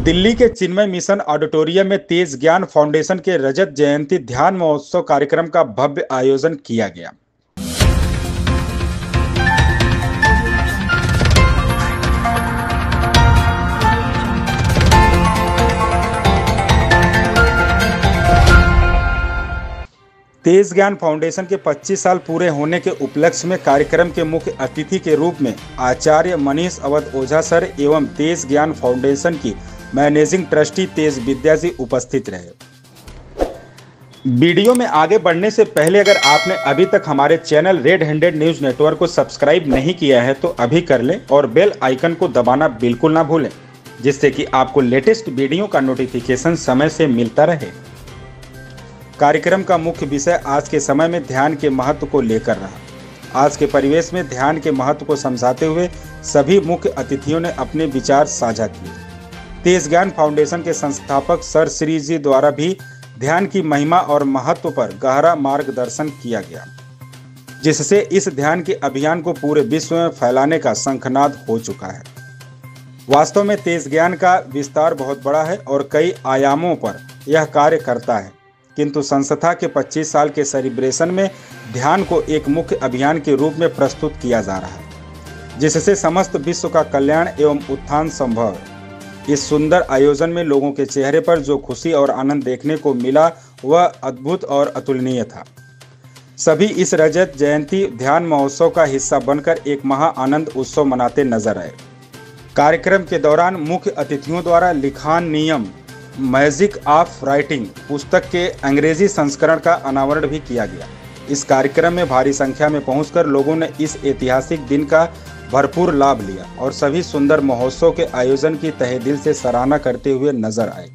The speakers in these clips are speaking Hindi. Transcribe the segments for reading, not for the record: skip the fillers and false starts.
दिल्ली के चिन्मय मिशन ऑडिटोरियम में तेज ज्ञान फाउंडेशन के रजत जयंती ध्यान महोत्सव कार्यक्रम का भव्य आयोजन किया गया। तेज ज्ञान फाउंडेशन के 25 साल पूरे होने के उपलक्ष्य में कार्यक्रम के मुख्य अतिथि के रूप में आचार्य मनीष अवध ओझा सर एवं तेज ज्ञान फाउंडेशन की मैनेजिंग ट्रस्टी तेज विद्या जी उपस्थित रहे। वीडियो में आगे बढ़ने से पहले अगर आपने अभी तक हमारे channel red handed news network को सब्सक्राइब नहीं किया है तो अभी कर लें और बेल आइकन को दबाना बिल्कुल ना भूलें, जिससे कि आपको लेटेस्ट वीडियो का नोटिफिकेशन समय से मिलता रहे। कार्यक्रम का मुख्य विषय आज के समय में ध्यान के महत्व को लेकर रहा। आज के परिवेश में ध्यान के महत्व को समझाते हुए सभी मुख्य अतिथियों ने अपने विचार साझा किए। तेज ज्ञान फाउंडेशन के संस्थापक सर श्री जी द्वारा भी ध्यान की महिमा और महत्व पर गहरा मार्गदर्शन किया गया, जिससे इस ध्यान के अभियान को पूरे विश्व में फैलाने का शंखनाद हो चुका है। वास्तव में तेज ज्ञान का विस्तार बहुत बड़ा है और कई आयामों पर यह कार्य करता है, किंतु संस्था के 25 साल के सेलिब्रेशन में ध्यान को एक मुख्य अभियान के रूप में प्रस्तुत किया जा रहा है, जिससे समस्त विश्व का कल्याण एवं उत्थान संभव है। इस सुंदर आयोजन में लोगों के चेहरे पर जो खुशी और आनंद देखने को मिला वह अद्भुत और अतुलनीय था। सभी इस रजत जयंती ध्यान महोत्सव का हिस्सा बनकर एक महा आनंद उत्सव मनाते नजर आए। कार्यक्रम के दौरान मुख्य अतिथियों द्वारा लिखान नियम मैजिक ऑफ राइटिंग पुस्तक के अंग्रेजी संस्करण का अनावरण भी किया गया। इस कार्यक्रम में भारी संख्या में पहुंचकर लोगों ने इस ऐतिहासिक दिन का भरपूर लाभ लिया और सभी सुंदर महोत्सव के आयोजन की तहे दिल से सराहना करते हुए नजर आए।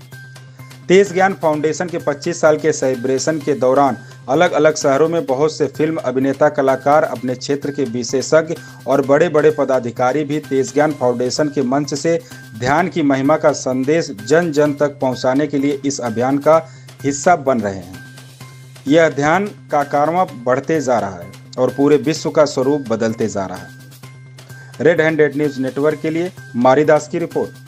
तेज ज्ञान फाउंडेशन के 25 साल के सेलिब्रेशन के दौरान अलग अलग शहरों में बहुत से फिल्म अभिनेता, कलाकार, अपने क्षेत्र के विशेषज्ञ और बड़े बड़े पदाधिकारी भी तेज ज्ञान फाउंडेशन के मंच से ध्यान की महिमा का संदेश जन जन तक पहुंचाने के लिए इस अभियान का हिस्सा बन रहे हैं। यह ध्यान का कारवां बढ़ते जा रहा है और पूरे विश्व का स्वरूप बदलते जा रहा है। रेड हैंडेड न्यूज नेटवर्क के लिए मारीदास की रिपोर्ट।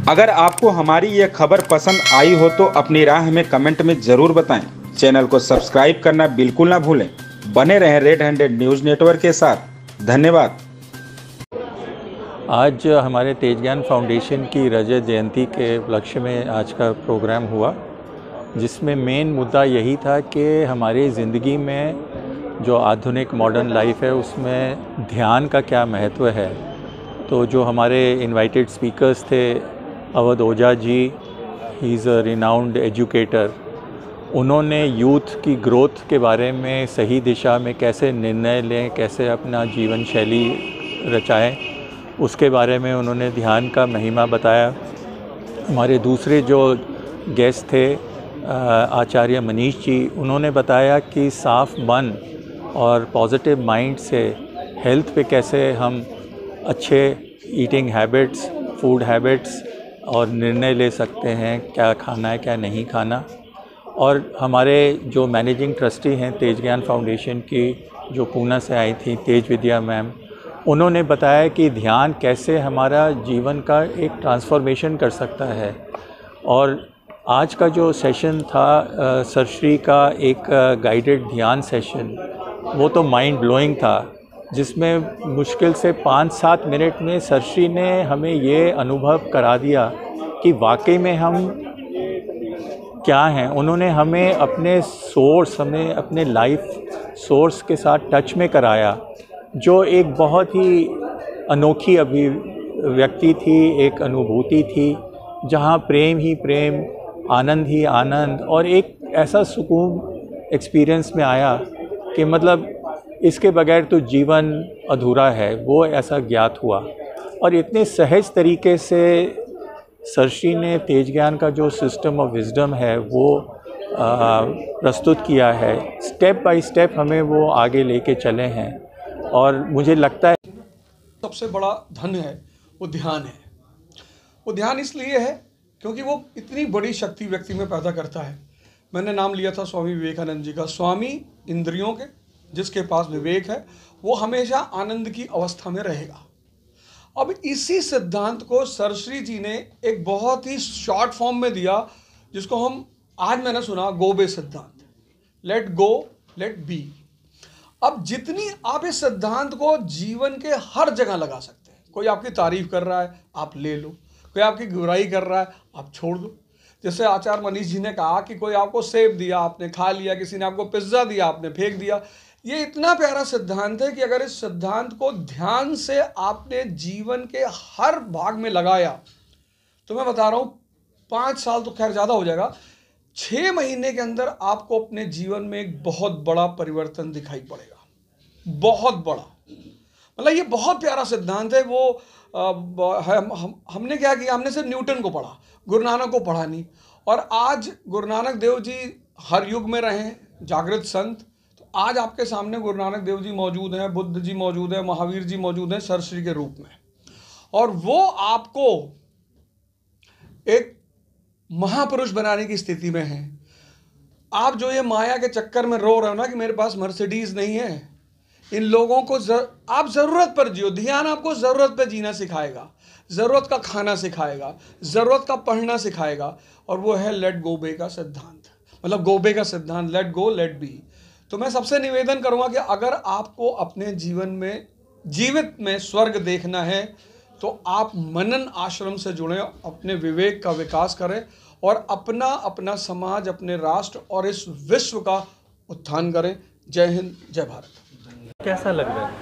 अगर आपको हमारी यह खबर पसंद आई हो तो अपनी राय हमें कमेंट में जरूर बताएं। चैनल को सब्सक्राइब करना बिल्कुल ना भूलें। बने रहें रेड हैंडेड न्यूज नेटवर्क के साथ। धन्यवाद। आज हमारे तेज ज्ञान फाउंडेशन की रजत जयंती के उपलक्ष्य में आज का प्रोग्राम हुआ, जिसमें मेन मुद्दा यही था कि हमारी ज़िंदगी में जो आधुनिक मॉडर्न लाइफ है उसमें ध्यान का क्या महत्व है। तो जो हमारे इनवाइटेड स्पीकर्स थे, Awadh Ojha ji, he is a renowned educator, उन्होंने यूथ की ग्रोथ के बारे में सही दिशा में कैसे निर्णय लें, कैसे अपना जीवन शैली रचाएं, उसके बारे में उन्होंने ध्यान का महिमा बताया। हमारे दूसरे जो गेस्ट थे आचार्य मनीष जी, उन्होंने बताया कि साफ मन और पॉजिटिव माइंड से हेल्थ पे कैसे हम अच्छे ईटिंग हैबिट्स, फूड हैबिट्स और निर्णय ले सकते हैं, क्या खाना है क्या नहीं खाना। और हमारे जो मैनेजिंग ट्रस्टी हैं तेज ज्ञान फाउंडेशन की, जो पूना से आई थी, तेज विद्या मैम, उन्होंने बताया कि ध्यान कैसे हमारा जीवन का एक ट्रांसफॉर्मेशन कर सकता है। और आज का जो सेशन था सरश्री का एक गाइडेड ध्यान सेशन, वो तो माइंड ब्लोइंग था, जिसमें मुश्किल से 5-7 मिनट में सरश्री ने हमें ये अनुभव करा दिया कि वाकई में हम क्या हैं। उन्होंने हमें अपने सोर्स, हमें अपने लाइफ सोर्स के साथ टच में कराया, जो एक बहुत ही अनोखी अभिव्यक्ति थी, एक अनुभूति थी, जहाँ प्रेम ही प्रेम, आनंद ही आनंद और एक ऐसा सुकून एक्सपीरियंस में आया कि मतलब इसके बगैर तो जीवन अधूरा है, वो ऐसा ज्ञात हुआ। और इतने सहज तरीके से सरश्री ने तेज ज्ञान का जो सिस्टम ऑफ विजडम है वो प्रस्तुत किया है। स्टेप बाय स्टेप हमें वो आगे लेके चले हैं और मुझे लगता है सबसे बड़ा धन है वो ध्यान है। वो ध्यान इसलिए है क्योंकि वो इतनी बड़ी शक्ति व्यक्ति में पैदा करता है। मैंने नाम लिया था स्वामी विवेकानंद जी का। स्वामी इंद्रियों के, जिसके पास विवेक है वो हमेशा आनंद की अवस्था में रहेगा। अब इसी सिद्धांत को सरश्री जी ने एक बहुत ही शॉर्ट फॉर्म में दिया, जिसको हम आज मैंने सुना गोबे सिद्धांत, लेट गो लेट बी। अब जितनी आप इस सिद्धांत को जीवन के हर जगह लगा सकते हैं। कोई आपकी तारीफ कर रहा है, आप ले लो। कोई आपकी बुराई कर रहा है, आप छोड़ दो। जैसे आचार्य मनीष जी ने कहा कि कोई आपको सेब दिया, आपने खा लिया, किसी ने आपको पिज्ज़ा दिया, आपने फेंक दिया। ये इतना प्यारा सिद्धांत है कि अगर इस सिद्धांत को ध्यान से आपने जीवन के हर भाग में लगाया, तो मैं बता रहा हूँ 5 साल तो खैर ज़्यादा हो जाएगा, 6 महीने के अंदर आपको अपने जीवन में एक बहुत बड़ा परिवर्तन दिखाई पड़ेगा, बहुत बड़ा। मतलब ये बहुत प्यारा सिद्धांत है। वो हमने क्या किया, हमने सिर्फ न्यूटन को पढ़ा, गुरु नानक को पढ़ा नहीं। और आज गुरु नानक देव जी हर युग में रहे, जागृत संत। तो आज आपके सामने गुरु नानक देव जी मौजूद हैं, बुद्ध जी मौजूद हैं, महावीर जी मौजूद हैं सरश्री के रूप में। और वो आपको एक महापुरुष बनाने की स्थिति में है। आप जो ये माया के चक्कर में रो रहे हो ना कि मेरे पास मर्सिडीज नहीं है, इन लोगों को आप ज़रूरत पर जियो। ध्यान आपको ज़रूरत पर जीना सिखाएगा, ज़रूरत का खाना सिखाएगा, ज़रूरत का पढ़ना सिखाएगा। और वो है लेट गो बे का सिद्धांत, मतलब गोबे का सिद्धांत, लेट गो लेट बी। तो मैं सबसे निवेदन करूँगा कि अगर आपको अपने जीवन में जीवित में स्वर्ग देखना है, तो आप मनन आश्रम से जुड़ें, अपने विवेक का विकास करें और अपना समाज, अपने राष्ट्र और इस विश्व का उत्थान करें। जय हिंद, जय भारत। कैसा लग रहा है?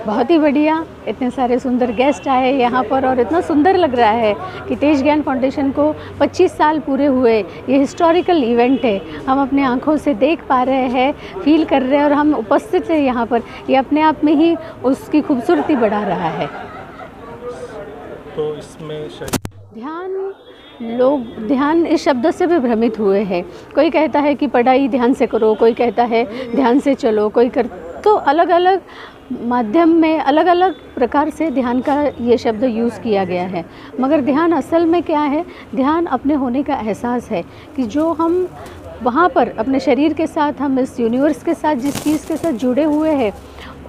बहुत ही बढ़िया। इतने सारे सुंदर गेस्ट आए यहाँ पर और इतना सुंदर लग रहा है कि तेज ज्ञान फाउंडेशन को 25 साल पूरे हुए। ये हिस्टोरिकल इवेंट है, हम अपने आंखों से देख पा रहे हैं, फील कर रहे हैं और हम उपस्थित हैं यहाँ पर। ये अपने आप में ही उसकी खूबसूरती बढ़ा रहा है। तो इसमें ध्यान इस शब्द से भी भ्रमित हुए हैं। कोई कहता है कि पढ़ाई ध्यान से करो, कोई कहता है ध्यान से चलो, तो अलग अलग माध्यम में अलग अलग प्रकार से ध्यान का ये शब्द यूज़ किया गया है। मगर ध्यान असल में क्या है? ध्यान अपने होने का एहसास है कि जो हम वहाँ पर अपने शरीर के साथ, हम इस यूनिवर्स के साथ जिस चीज़ के साथ जुड़े हुए हैं,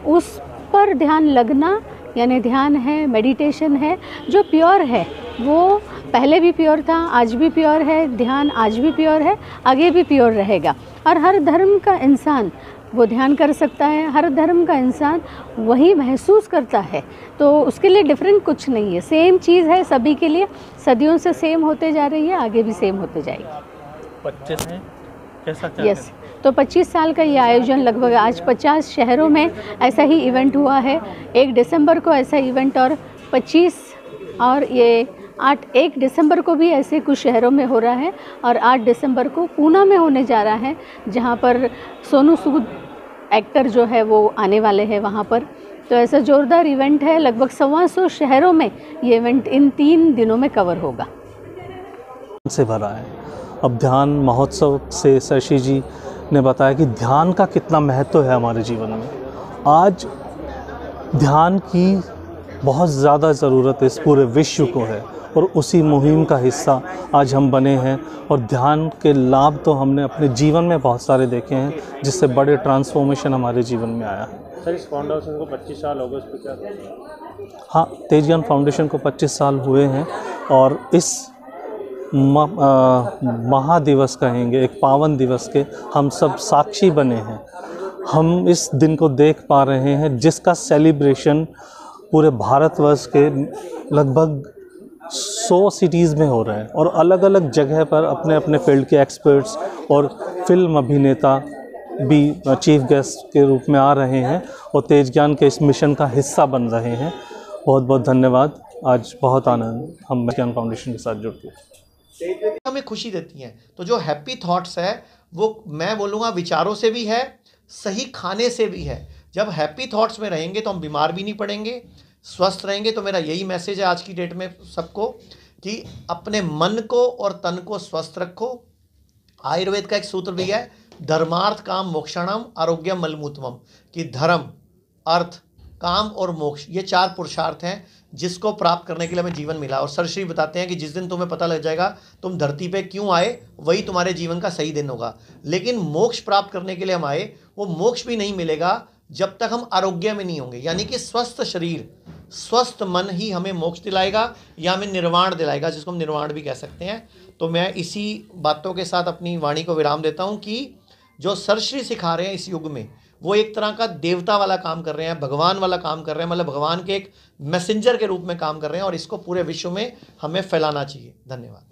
उस पर ध्यान लगना यानी ध्यान है, मेडिटेशन है। जो प्योर है वो पहले भी प्योर था, आज भी प्योर है, ध्यान आज भी प्योर है, आगे भी प्योर रहेगा। और हर धर्म का इंसान वो ध्यान कर सकता है, हर धर्म का इंसान वही महसूस करता है। तो उसके लिए डिफरेंट कुछ नहीं है, सेम चीज़ है सभी के लिए, सदियों से सेम होते जा रही है, आगे भी सेम होते जाएगी। 25 है कैसा? यस, तो 25 साल का ये आयोजन लगभग आज 50 शहरों में ऐसा ही इवेंट हुआ है। 1 दिसंबर को ऐसा इवेंट और 25 और ये 1 दिसंबर को भी ऐसे कुछ शहरों में हो रहा है और 8 दिसंबर को पूना में होने जा रहा है, जहाँ पर सोनू सूद एक्टर जो है वो आने वाले हैं वहाँ पर। तो ऐसा जोरदार इवेंट है, लगभग 125 शहरों में ये इवेंट इन 3 दिनों में कवर होगा। से भरा है। अब ध्यान महोत्सव से शशि जी ने बताया कि ध्यान का कितना महत्व है हमारे जीवन में। आज ध्यान की बहुत ज़्यादा ज़रूरत इस पूरे विश्व को है और उसी मुहिम का हिस्सा आज हम बने हैं। और ध्यान के लाभ तो हमने अपने जीवन में बहुत सारे देखे हैं, जिससे बड़े ट्रांसफॉर्मेशन हमारे जीवन में आया है। सर, इस फाउंडेशन को 25 साल हो गए, उस पर क्या? हाँ, तेज ज्ञान फाउंडेशन को 25 साल हुए हैं और इस महादिवस कहेंगे, एक पावन दिवस के हम सब साक्षी बने हैं। हम इस दिन को देख पा रहे हैं जिसका सेलिब्रेशन पूरे भारतवर्ष के लगभग 100 सिटीज़ में हो रहा है और अलग अलग जगह पर अपने अपने फील्ड के एक्सपर्ट्स और फिल्म अभिनेता भी चीफ गेस्ट के रूप में आ रहे हैं और तेज ज्ञान के इस मिशन का हिस्सा बन रहे हैं। बहुत बहुत धन्यवाद। आज बहुत आनंद हम ज्ञान फाउंडेशन के साथ जुड़ते हैं। हमें खुशी देती हैं। तो जो हैप्पी थॉट्स है वो मैं बोलूँगा विचारों से भी है, सही खाने से भी है। जब हैप्पी थॉट्स में रहेंगे तो हम बीमार भी नहीं पड़ेंगे, स्वस्थ रहेंगे। तो मेरा यही मैसेज है आज की डेट में सबको कि अपने मन को और तन को स्वस्थ रखो। आयुर्वेद का एक सूत्र भी है, धर्मार्थ काम मोक्षणम आरोग्यम मलमूत्रमम, कि धर्म, अर्थ, काम और मोक्ष, ये 4 पुरुषार्थ हैं जिसको प्राप्त करने के लिए हमें जीवन मिला। और सरश्री बताते हैं कि जिस दिन तुम्हें पता लग जाएगा तुम धरती पे क्यों आए, वही तुम्हारे जीवन का सही दिन होगा। लेकिन मोक्ष प्राप्त करने के लिए हम आए, वो मोक्ष भी नहीं मिलेगा जब तक हम आरोग्य में नहीं होंगे, यानी कि स्वस्थ शरीर, स्वस्थ मन ही हमें मोक्ष दिलाएगा या हमें निर्वाण दिलाएगा, जिसको हम निर्वाण भी कह सकते हैं। तो मैं इसी बातों के साथ अपनी वाणी को विराम देता हूँ कि जो सरश्री सिखा रहे हैं इस युग में, वो एक तरह का देवता वाला काम कर रहे हैं, भगवान वाला काम कर रहे हैं, मतलब भगवान के एक मैसेंजर के रूप में काम कर रहे हैं, और इसको पूरे विश्व में हमें फैलाना चाहिए। धन्यवाद।